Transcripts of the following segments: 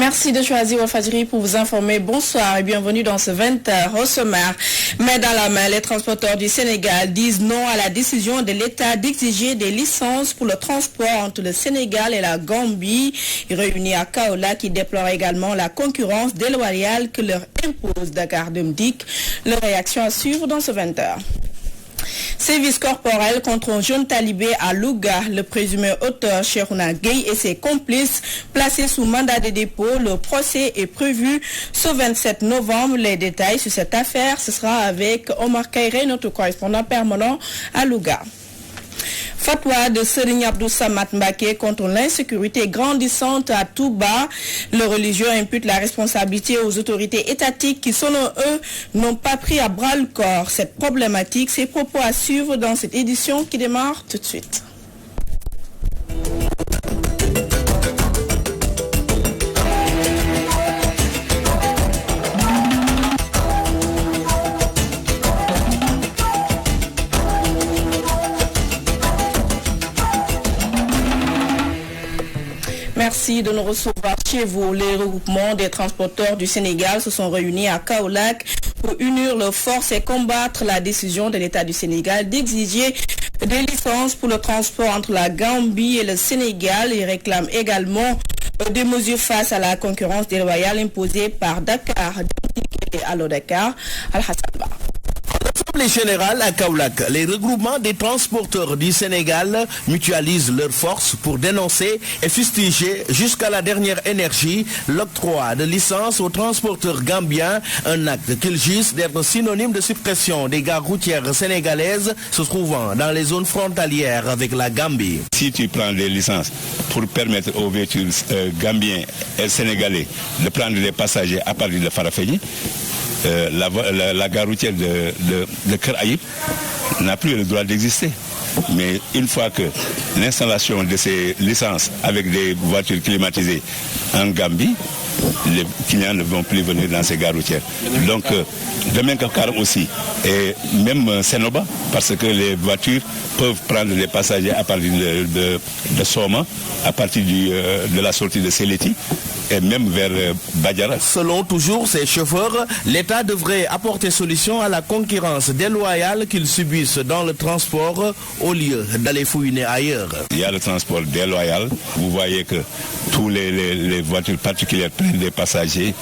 Merci de choisir Walfadjri pour vous informer. Bonsoir et bienvenue dans ce 20h au sommaire. Main dans la main, les transporteurs du Sénégal disent non à la décision de l'État d'exiger des licences pour le transport entre le Sénégal et la Gambie. Réunis à Kaolack, qui déplorent également la concurrence déloyale que leur impose Dakar Demdik. Leur réaction à suivre dans ce 20h. Sévices corporels contre un jeune talibé à Louga. Le présumé auteur Cheikhouna Gueye et ses complices placés sous mandat de dépôt. Le procès est prévu ce 27 novembre. Les détails sur cette affaire, ce sera avec Omar Kairé, notre correspondant permanent à Louga. Fatwa de Serigne Abdou Samad Mbaké contre l'insécurité grandissante à Touba. Le religieux impute la responsabilité aux autorités étatiques qui, selon eux, n'ont pas pris à bras le corps cette problématique. Ces propos à suivre dans cette édition qui démarre tout de suite. Merci de nous recevoir chez vous. Les regroupements des transporteurs du Sénégal se sont réunis à Kaolack pour unir leurs forces et combattre la décision de l'État du Sénégal d'exiger des licences pour le transport entre la Gambie et le Sénégal. Ils réclament également des mesures face à la concurrence déloyale imposée par Dakar et Allo Dakar. Al-Hassan Ba. L'Assemblée générale à Kaolack, les regroupements des transporteurs du Sénégal mutualisent leurs forces pour dénoncer et fustiger jusqu'à la dernière énergie l'octroi de licences aux transporteurs gambiens, un acte qu'ils jugent d'être synonyme de suppression des gares routières sénégalaises se trouvant dans les zones frontalières avec la Gambie. Si tu prends des licences pour permettre aux véhicules gambiens et sénégalais de prendre des passagers à partir de Farafenni, la gare routière de Kër Ayib n'a plus le droit d'exister. Mais une fois que l'installation de ces licences avec des voitures climatisées en Gambie, les clients ne vont plus venir dans ces gares routières. Donc, demain Karam aussi, et même Sénoba, parce que les voitures peuvent prendre les passagers à partir de Soma, à partir de la sortie de Séléti, et même vers Badiara. Selon toujours ces chauffeurs, l'État devrait apporter solution à la concurrence déloyale qu'ils subissent dans le transport au lieu d'aller fouiner ailleurs. Il y a le transport déloyal. Vous voyez que tous les voitures particulières prennent des passagers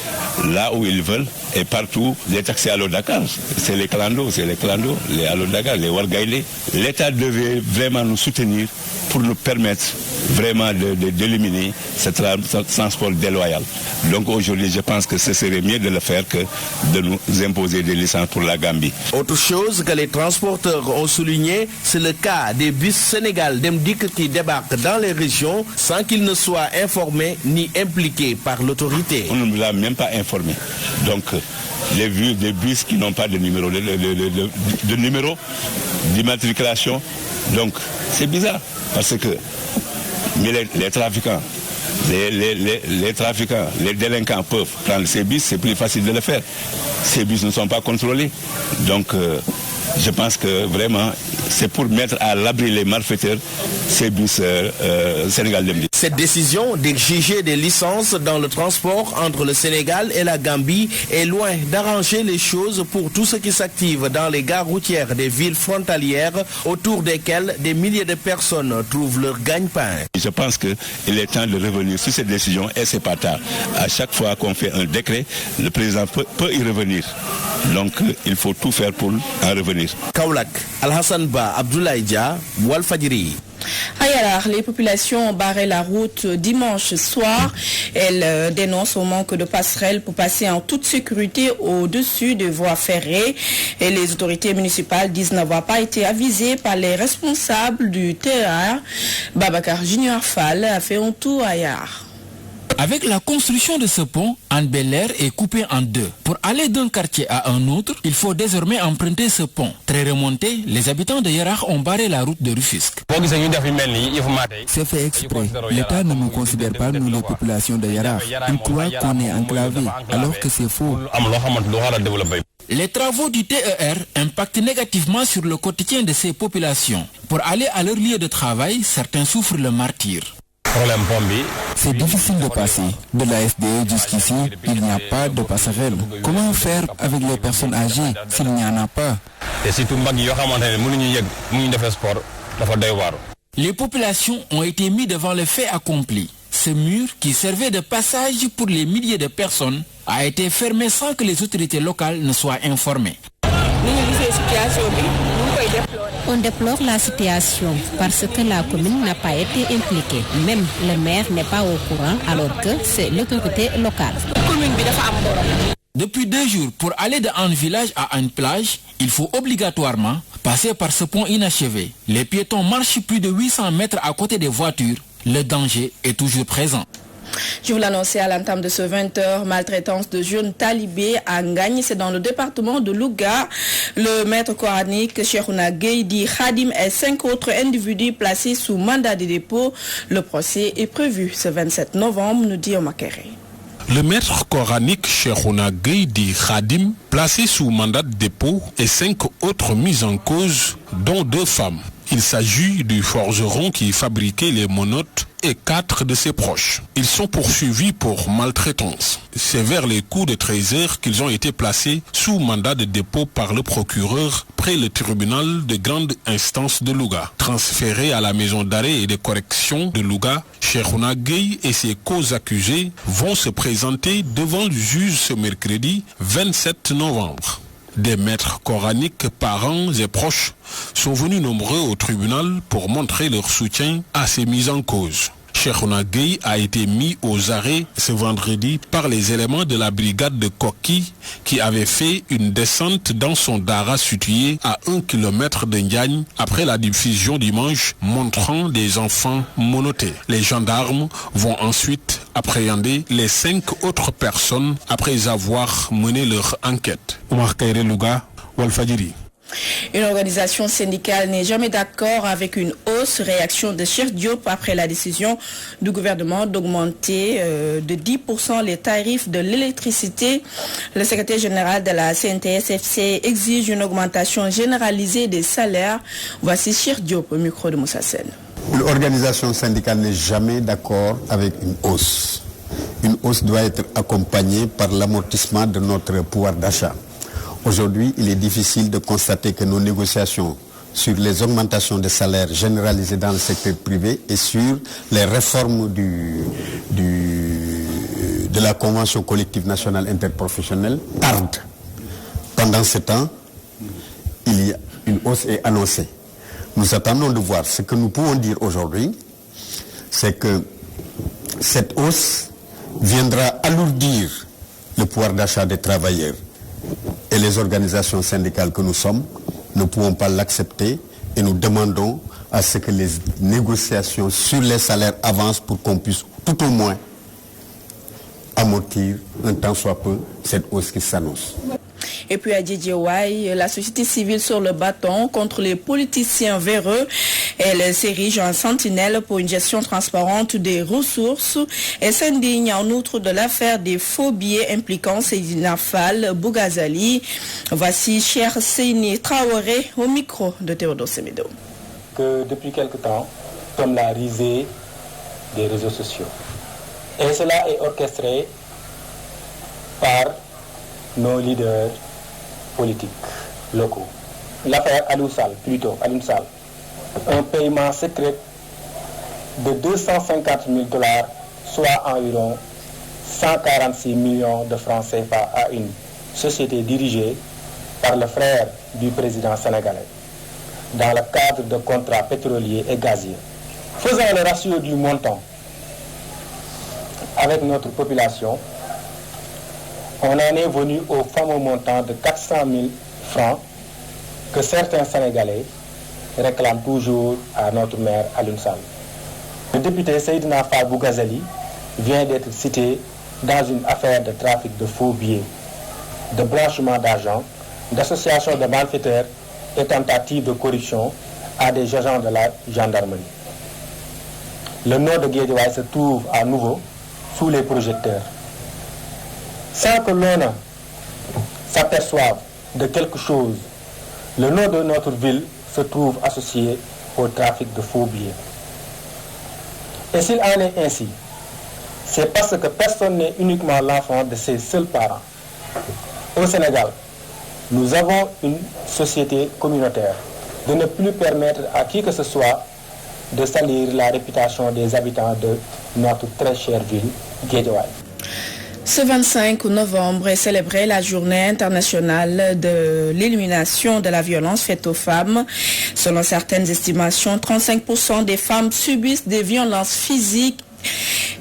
là où ils veulent et partout. Les taxis Allo Dakar, c'est les clandos, les Allo Dakar, les Wargaïlé. L'État devait vraiment nous soutenir pour nous permettre vraiment d'éliminer ce transport déloyal. Donc aujourd'hui, je pense que ce serait mieux de le faire que de nous imposer des licences pour la Gambie. Autre chose que les transporteurs ont souligné, c'est le cas des bus Sénégal Demdik qui débarquent dans les régions sans qu'ils ne soient informés ni impliqués par l'autorité. On ne nous l'a même pas informé. Donc les bus qui n'ont pas de numéro d'immatriculation, donc c'est bizarre parce que les trafiquants, les délinquants peuvent prendre ces bus, c'est plus facile de le faire. Ces bus ne sont pas contrôlés. Donc, je pense que vraiment, c'est pour mettre à l'abri les malfaiteurs, ces bus Sénégal Demdik. Cette décision d'exiger des licences dans le transport entre le Sénégal et la Gambie est loin d'arranger les choses pour tous ceux qui s'activent dans les gares routières des villes frontalières autour desquelles des milliers de personnes trouvent leur gagne-pain. Je pense qu'il est temps de revenir sur cette décision et c'est pas tard. À chaque fois qu'on fait un décret, le président peut y revenir. Donc il faut tout faire pour en revenir. Kaolack, Al-Hassan Ba, Abdoulaye Dia, Walfadjri. À Yarar, les populations ont barré la route dimanche soir. Elles dénoncent au manque de passerelles pour passer en toute sécurité au-dessus des voies ferrées. Et les autorités municipales disent n'avoir pas été avisées par les responsables du TER. Babacar Junior Fall a fait un tour à Yarar. Avec la construction de ce pont, Hann Bel-Air est coupé en deux. Pour aller d'un quartier à un autre, il faut désormais emprunter ce pont. Très remonté, les habitants de Yarakh ont barré la route de Rufisque. C'est fait exprès. L'État ne nous considère pas, nous les populations de Yarakh. Ils croient qu'on est enclavé, alors que c'est faux. Les travaux du TER impactent négativement sur le quotidien de ces populations. Pour aller à leur lieu de travail, certains souffrent le martyre. C'est difficile de passer. De la SDE jusqu'ici, il n'y a pas de passerelle. Comment faire avec les personnes âgées s'il n'y en a pas? Les populations ont été mises devant le fait accompli. Ce mur, qui servait de passage pour les milliers de personnes, a été fermé sans que les autorités locales ne soient informées. On déplore la situation parce que la commune n'a pas été impliquée. Même le maire n'est pas au courant alors que c'est l'autorité locale. Depuis 2 jours, pour aller de un village à une plage, il faut obligatoirement passer par ce pont inachevé. Les piétons marchent plus de 800 mètres à côté des voitures. Le danger est toujours présent. Je vous l'annonçais à l'entame de ce 20h, maltraitance de jeunes talibés à Ngagne, c'est dans le département de Louga. Le maître coranique Cheikhouna Gueye dit Khadim et 5 autres individus placés sous mandat de dépôt. Le procès est prévu ce 27 novembre, nous dit Omakere. Le maître coranique Cheikhouna Gueye dit Khadim, placé sous mandat de dépôt, et 5 autres mis en cause, dont 2 femmes. Il s'agit du forgeron qui fabriquait les monotes et 4 de ses proches. Ils sont poursuivis pour maltraitance. C'est vers les coups de 13 heures qu'ils ont été placés sous mandat de dépôt par le procureur près le tribunal de grande instance de Louga. Transférés à la maison d'arrêt et de correction de Louga, Cheikhouna Gueye et ses co-accusés vont se présenter devant le juge ce mercredi 27 novembre. Des maîtres coraniques, parents et proches sont venus nombreux au tribunal pour montrer leur soutien à ces mises en cause. Cheikhouna Gueye a été mis aux arrêts ce vendredi par les éléments de la brigade de Koki qui avaient fait une descente dans son dara situé à 1 km de Ndiagne après la diffusion d'images montrant des enfants monotés. Les gendarmes vont ensuite appréhender les 5 autres personnes après avoir mené leur enquête. Oumar Kairé Louga, Walfadjiri. Une organisation syndicale n'est jamais d'accord avec une hausse. Réaction de Cheikh Diop après la décision du gouvernement d'augmenter de 10% les tarifs de l'électricité. Le secrétaire général de la CNTS-FC exige une augmentation généralisée des salaires. Voici Cheikh Diop au micro de Moussa Sen. L'organisation syndicale n'est jamais d'accord avec une hausse. Une hausse doit être accompagnée par l'amortissement de notre pouvoir d'achat. Aujourd'hui, il est difficile de constater que nos négociations sur les augmentations de salaires généralisées dans le secteur privé et sur les réformes de la Convention collective nationale interprofessionnelle tardent. Pendant ce temps, il y a une hausse est annoncée. Nous attendons de voir. Ce que nous pouvons dire aujourd'hui, c'est que cette hausse viendra alourdir le pouvoir d'achat des travailleurs. Et les organisations syndicales que nous sommes ne pouvons pas l'accepter et nous demandons à ce que les négociations sur les salaires avancent pour qu'on puisse tout au moins amortir un tant soit peu cette hausse qui s'annonce. Et puis à Djedjewai, la société civile sur le bâton contre les politiciens véreux. Elle s'érige en sentinelle pour une gestion transparente des ressources et s'indigne en outre de l'affaire des faux billets impliquant Seydina Fall Bougazali. Voici Cheikh Seyni Traoré au micro de Théodore Semedo. Que depuis quelque temps, comme la risée des réseaux sociaux. Et cela est orchestré par nos leaders politiques locaux. L'affaire Aliou Sall, un paiement secret de 250 000 $, soit environ 146 millions de francs CFA à une société dirigée par le frère du président sénégalais, dans le cadre de contrats pétroliers et gaziers. Faisant le ratio du montant avec notre population, on en est venu au fameux montant de 400 000 francs que certains Sénégalais réclament toujours à notre maire Aliou Sall. Le député Seydina Fall Bougazali vient d'être cité dans une affaire de trafic de faux billets, de blanchiment d'argent, d'association de malfaiteurs et tentative de corruption à des agents de la gendarmerie. Le nord de Guédiawaye se trouve à nouveau sous les projecteurs. Sans que l'on s'aperçoive de quelque chose, le nom de notre ville se trouve associé au trafic de faux billets. Et s'il en est ainsi, c'est parce que personne n'est uniquement l'enfant de ses seuls parents. Au Sénégal, nous avons une société communautaire de ne plus permettre à qui que ce soit de salir la réputation des habitants de notre très chère ville, Guédiawaye. Ce 25 novembre est célébrée la journée internationale de l'élimination de la violence faite aux femmes. Selon certaines estimations, 35% des femmes subissent des violences physiques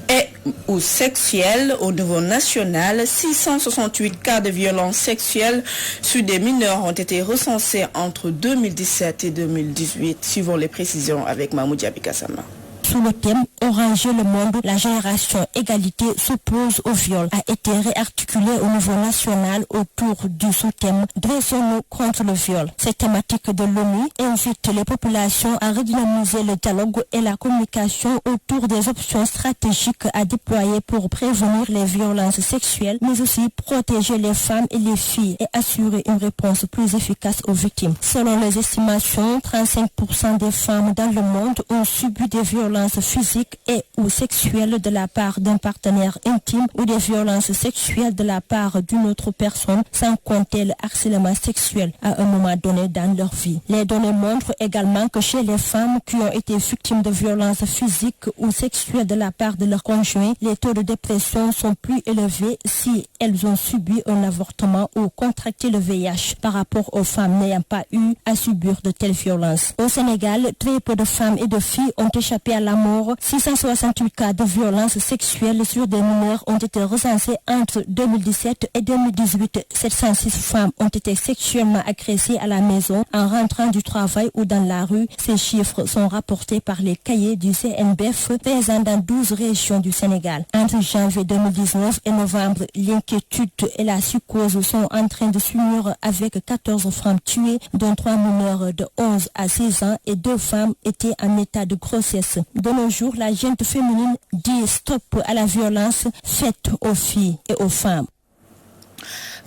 et ou sexuelles au niveau national. 668 cas de violences sexuelles sur des mineurs ont été recensés entre 2017 et 2018. Suivons les précisions avec Mahmoud Abikassama. Sous le thème « Oranger le monde, la génération égalité s'oppose au viol » a été réarticulé au niveau national autour du sous-thème « Dressons-nous contre le viol ». Cette thématique de l'ONU invite les populations à redynamiser le dialogue et la communication autour des options stratégiques à déployer pour prévenir les violences sexuelles, mais aussi protéger les femmes et les filles et assurer une réponse plus efficace aux victimes. Selon les estimations, 35% des femmes dans le monde ont subi des violences physiques et ou sexuelles de la part d'un partenaire intime ou des violences sexuelles de la part d'une autre personne, sans compter le harcèlement sexuel à un moment donné dans leur vie. Les données montrent également que chez les femmes qui ont été victimes de violences physiques ou sexuelles de la part de leur conjoint, les taux de dépression sont plus élevés si elles ont subi un avortement ou contracté le VIH par rapport aux femmes n'ayant pas eu à subir de telles violences. Au Sénégal, très peu de femmes et de filles ont échappé à la mort. 668 cas de violences sexuelles sur des mineurs ont été recensés entre 2017 et 2018. 706 femmes ont été sexuellement agressées à la maison en rentrant du travail ou dans la rue. Ces chiffres sont rapportés par les cahiers du CNBF présents dans 12 régions du Sénégal. Entre janvier 2019 et novembre, l'inquiétude et la psychose sont en train de s'unir avec 14 femmes tuées, dont 3 mineurs de 11 à 16 ans et 2 femmes étaient en état de grossesse. De nos jours, la gente féminine dit stop à la violence faite aux filles et aux femmes.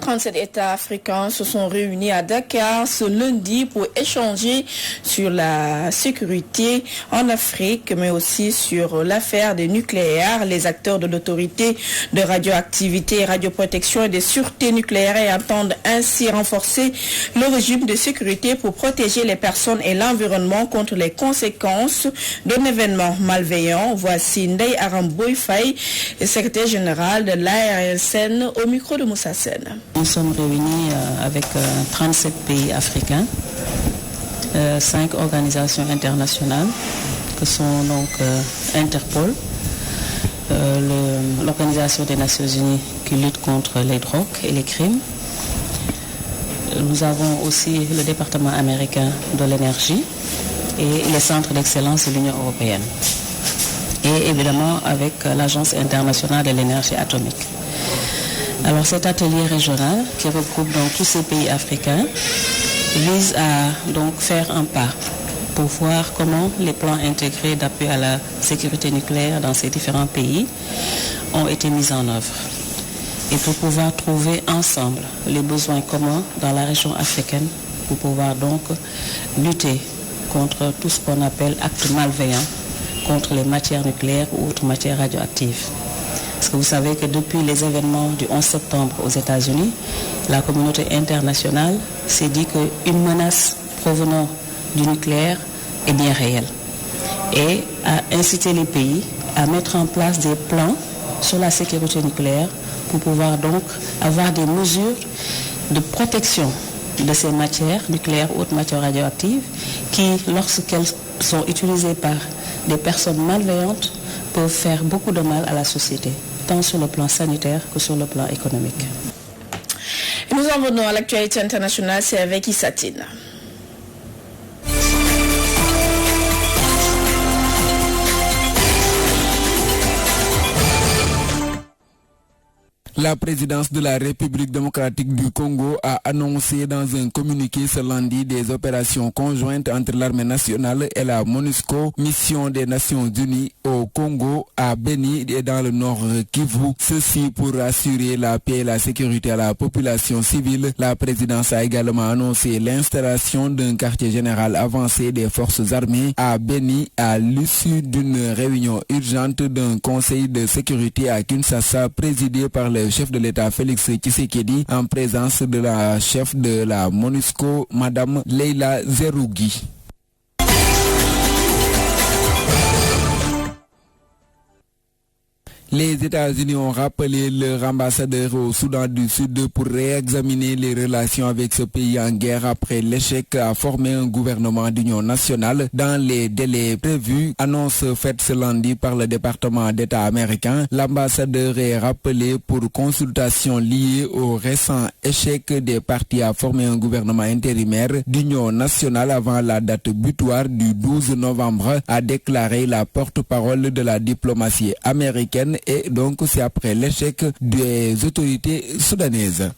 37 États africains se sont réunis à Dakar ce lundi pour échanger sur la sécurité en Afrique, mais aussi sur l'affaire des nucléaires. Les acteurs de l'autorité de radioactivité, radioprotection et de sûreté nucléaire entendent ainsi renforcer le régime de sécurité pour protéger les personnes et l'environnement contre les conséquences d'un événement malveillant. Voici Ndeye Aramboy Faye, secrétaire général de l'ARSN, au micro de Moussa Sen. Nous sommes réunis avec 37 pays africains, 5 organisations internationales que sont donc Interpol, l'Organisation des Nations Unies qui lutte contre les drogues et les crimes. Nous avons aussi le département américain de l'énergie et les centres d'excellence de l'Union européenne. Et évidemment avec l'Agence internationale de l'énergie atomique. Alors cet atelier régional qui regroupe donc tous ces pays africains vise à donc faire un pas pour voir comment les plans intégrés d'appui à la sécurité nucléaire dans ces différents pays ont été mis en œuvre et pour pouvoir trouver ensemble les besoins communs dans la région africaine pour pouvoir donc lutter contre tout ce qu'on appelle actes malveillants contre les matières nucléaires ou autres matières radioactives. Parce que vous savez que depuis les événements du 11 septembre aux États-Unis, la communauté internationale s'est dit qu'une menace provenant du nucléaire est bien réelle et a incité les pays à mettre en place des plans sur la sécurité nucléaire pour pouvoir donc avoir des mesures de protection de ces matières nucléaires ou autres matières radioactives qui, lorsqu'elles sont utilisées par des personnes malveillantes, peuvent faire beaucoup de mal à la société, tant sur le plan sanitaire que sur le plan économique. Nous en venons à l'actualité internationale, c'est avec Issatine. La présidence de la République démocratique du Congo a annoncé dans un communiqué ce lundi des opérations conjointes entre l'armée nationale et la MONUSCO, mission des Nations Unies au Congo, à Beni et dans le nord Kivu. Ceci pour assurer la paix et la sécurité à la population civile. La présidence a également annoncé l'installation d'un quartier général avancé des forces armées à Beni à l'issue d'une réunion urgente d'un conseil de sécurité à Kinshasa présidé par le chef de l'État Félix Tshisekedi en présence de la chef de la MONUSCO, Madame Leila Zerougui. Les États-Unis ont rappelé leur ambassadeur au Soudan du Sud pour réexaminer les relations avec ce pays en guerre après l'échec à former un gouvernement d'union nationale dans les délais prévus. Annonce faite ce lundi par le département d'État américain. L'ambassadeur est rappelé pour consultation liée au récent échec des partis à former un gouvernement intérimaire d'union nationale avant la date butoir du 12 novembre, a déclaré la porte-parole de la diplomatie américaine. Et donc c'est après l'échec des autorités soudanaises.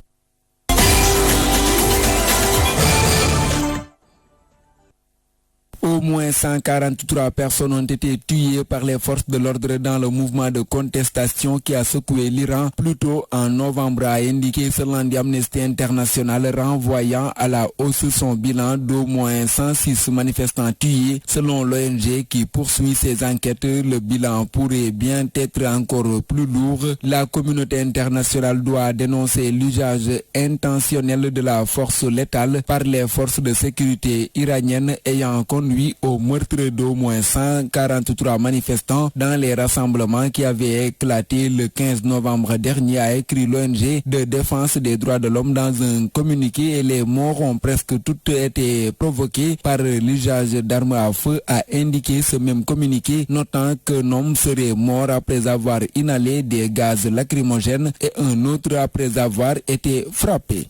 Au moins 143 personnes ont été tuées par les forces de l'ordre dans le mouvement de contestation qui a secoué l'Iran plus tôt en novembre, a indiqué ce lundi Amnesty International, renvoyant à la hausse son bilan d'au moins 106 manifestants tués. Selon l'ONG qui poursuit ses enquêtes, le bilan pourrait bien être encore plus lourd. La communauté internationale doit dénoncer l'usage intentionnel de la force létale par les forces de sécurité iraniennes ayant conduit au meurtre d'au moins 143 manifestants dans les rassemblements qui avaient éclaté le 15 novembre dernier, a écrit l'ONG de défense des droits de l'homme dans un communiqué. Et les morts ont presque toutes été provoquées par l'usage d'armes à feu, a indiqué ce même communiqué, notant qu'un homme serait mort après avoir inhalé des gaz lacrymogènes et un autre après avoir été frappé.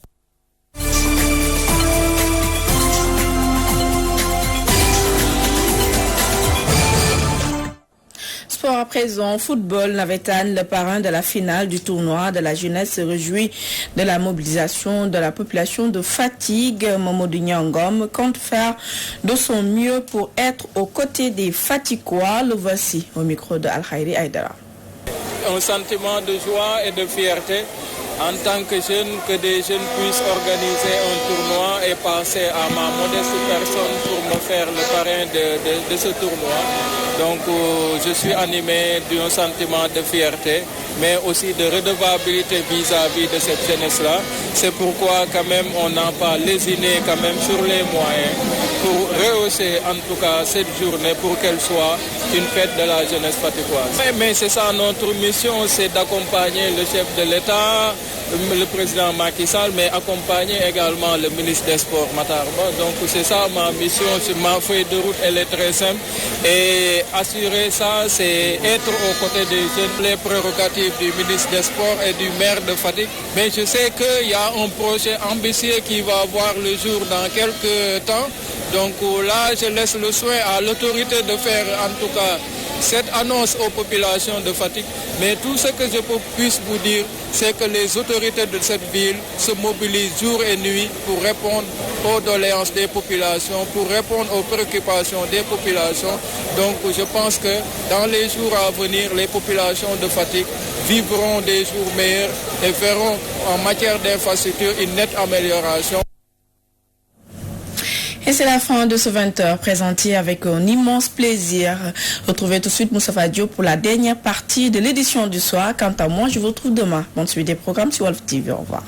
Sport à présent, football, Navetan, le parrain de la finale du tournoi de la jeunesse, se réjouit de la mobilisation de la population de Fatigue. Mamadou Nyangom compte faire de son mieux pour être aux côtés des Fatiguois. Le voici au micro de Al-Khairi Aïdara. Un sentiment de joie et de fierté en tant que jeune, que des jeunes puissent organiser un tournoi et passer à ma modeste personne pour me faire le parrain de ce tournoi. Donc je suis animé d'un sentiment de fierté, mais aussi de redevabilité vis-à-vis de cette jeunesse-là. C'est pourquoi quand même on n'a pas lésiné quand même sur les moyens pour rehausser en tout cas cette journée pour qu'elle soit une fête de la jeunesse faticoise. Mais c'est ça notre mission, c'est d'accompagner le chef de l'État, le président Macky Sall, mais accompagner également le ministre des Sports Matar Ba. Donc c'est ça ma mission, ma feuille de route, elle est très simple. Et assurer ça, c'est être aux côtés des jeunes, les prérogatives du ministre des Sports et du maire de Fatick. Mais je sais qu'il y a un projet ambitieux qui va voir le jour dans quelques temps. Donc là, je laisse le soin à l'autorité de faire en tout cas cette annonce aux populations de Fatick. Mais tout ce que je puisse vous dire, c'est que les autorités de cette ville se mobilisent jour et nuit pour répondre aux doléances des populations, pour répondre aux préoccupations des populations. Donc je pense que dans les jours à venir, les populations de Fatick vivront des jours meilleurs et verront en matière d'infrastructure une nette amélioration. Et c'est la fin de ce 20h présenté avec un immense plaisir. Retrouvez tout de suite Moustapha Diop pour la dernière partie de l'édition du soir. Quant à moi, je vous retrouve demain. Bonne suite des programmes sur Wolf TV. Au revoir.